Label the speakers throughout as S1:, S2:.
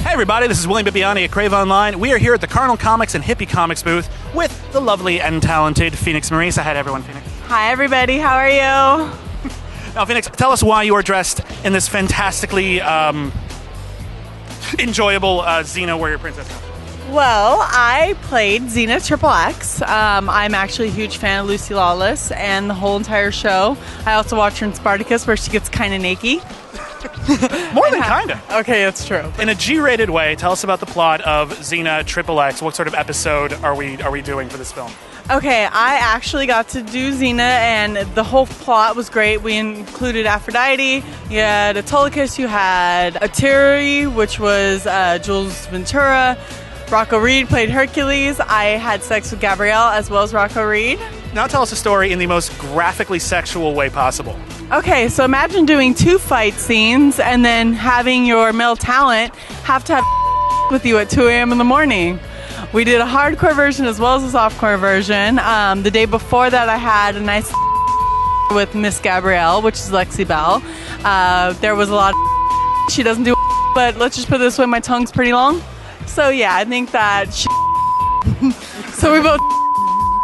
S1: Hey everybody, this is William Bibbiani at Crave Online. We are here at the Carnal Comics and Hippie Comics booth with the lovely and talented Phoenix Marie. Say hi to everyone, Phoenix.
S2: Hi everybody, how are you?
S1: Now, Phoenix, tell us why you are dressed in this fantastically enjoyable Xena Warrior Princess costume.
S2: Well, I played Xena XXX. I'm actually a huge fan of Lucy Lawless and the whole entire show. I also watch her in Spartacus where she gets kind of naked.
S1: More than kinda.
S2: Okay, that's true.
S1: In a G-rated way, tell us about the plot of Xena XXX. What sort of episode are we doing for this film?
S2: Okay, I actually got to do Xena, and the whole plot was great. We included Aphrodite, you had Autolycus, you had Ateri, which was Jules Ventura, Rocco Reed played Hercules. I had sex with Gabrielle as well as Rocco Reed.
S1: Now tell us a story in the most graphically sexual way possible.
S2: Okay, so imagine doing 2 fight scenes and then having your male talent have to have with you at 2 a.m. in the morning. We did a hardcore version as well as a softcore version. The day before that I had a nice with Miss Gabrielle, which is Lexi Bell. There was a lot of she doesn't do, but let's just put it this way, my tongue's pretty long. So yeah, I think that so we both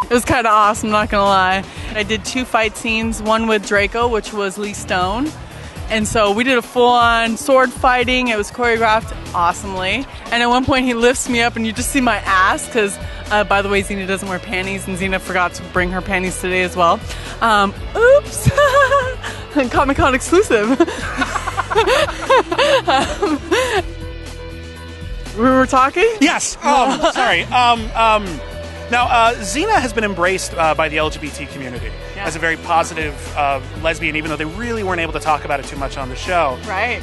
S2: it was kind of awesome, not gonna lie. I did 2 fight scenes, one with Draco, which was Lee Stone. And so we did a full-on sword fighting. It was choreographed awesomely. And at one point he lifts me up and you just see my ass because, by the way, Xena doesn't wear panties and Xena forgot to bring her panties today as well. Oops! Comic-Con exclusive. We were talking?
S1: Yes. Sorry. Now, Xena has been embraced by the LGBT community as a very positive lesbian, even though they really weren't able to talk about it too much on the show.
S2: Right.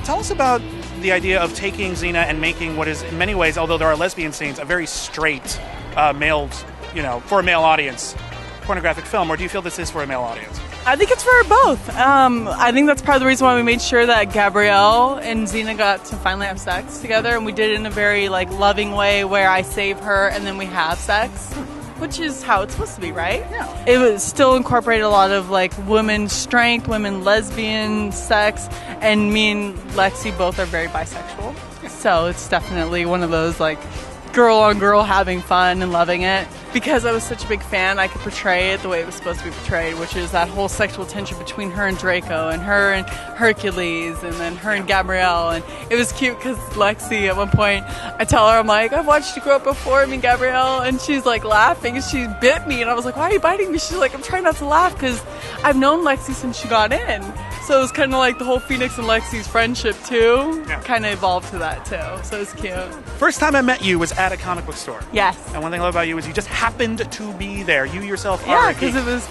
S1: Tell us about the idea of taking Xena and making what is, in many ways, although there are lesbian scenes, a very straight, male, for a male audience, pornographic film, or do you feel this is for a male audience?
S2: I think it's for both. I think that's part of the reason why we made sure that Gabrielle and Xena got to finally have sex together, and we did it in a very loving way where I save her and then we have sex, which is how it's supposed to be, right?
S1: Yeah.
S2: It was still incorporated a lot of women strength, women lesbian sex, and me and Lexi both are very bisexual. So it's definitely one of those girl on girl having fun and loving it. Because I was such a big fan, I could portray it the way it was supposed to be portrayed, which is that whole sexual tension between her and Draco, and her and Hercules, and then her and Gabrielle. And it was cute because Lexi, at one point, I tell her, I'm like, I've watched you grow up before, me and Gabrielle, and she's laughing, and she bit me, and I was like, why are you biting me? She's like, I'm trying not to laugh because I've known Lexi since she got in. So it was kind of the whole Phoenix and Lexi's friendship too, kind of evolved to that too. So it's cute.
S1: First time I met you was at a comic book store.
S2: Yes.
S1: And one thing I love about you is you just happened to be there. You yourself are a geek.
S2: because it was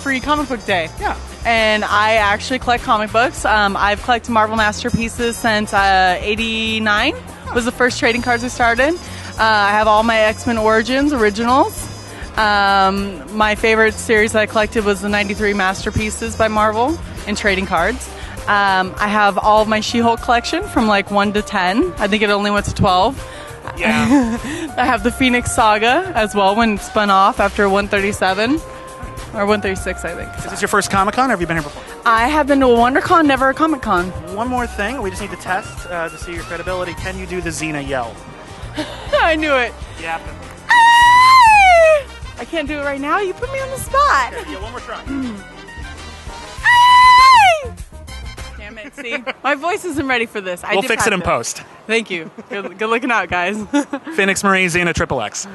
S2: free comic book day.
S1: Yeah.
S2: And I actually collect comic books. I've collected Marvel Masterpieces since '89 was the first trading cards I started. I have all my X-Men Origins originals. My favorite series that I collected was the '93 Masterpieces by Marvel in trading cards. I have all of my She-Hulk collection from 1 to 10. I think it only went to 12.
S1: Yeah.
S2: I have the Phoenix Saga as well when it spun off after 137 or 136, I think.
S1: Is this your first Comic-Con, or have you been here before?
S2: I have been to a WonderCon, never a Comic-Con.
S1: One more thing, we just need to test to see your credibility. Can you do the Xena yell?
S2: I knew it.
S1: Yeah.
S2: I can't do it right now. You put me on the spot.
S1: Okay, yeah, one more try.
S2: Damn it, see? My voice isn't ready for this.
S1: We'll fix it in post.
S2: Thank you. Good looking out, guys.
S1: Phoenix Marie, Xena XXX.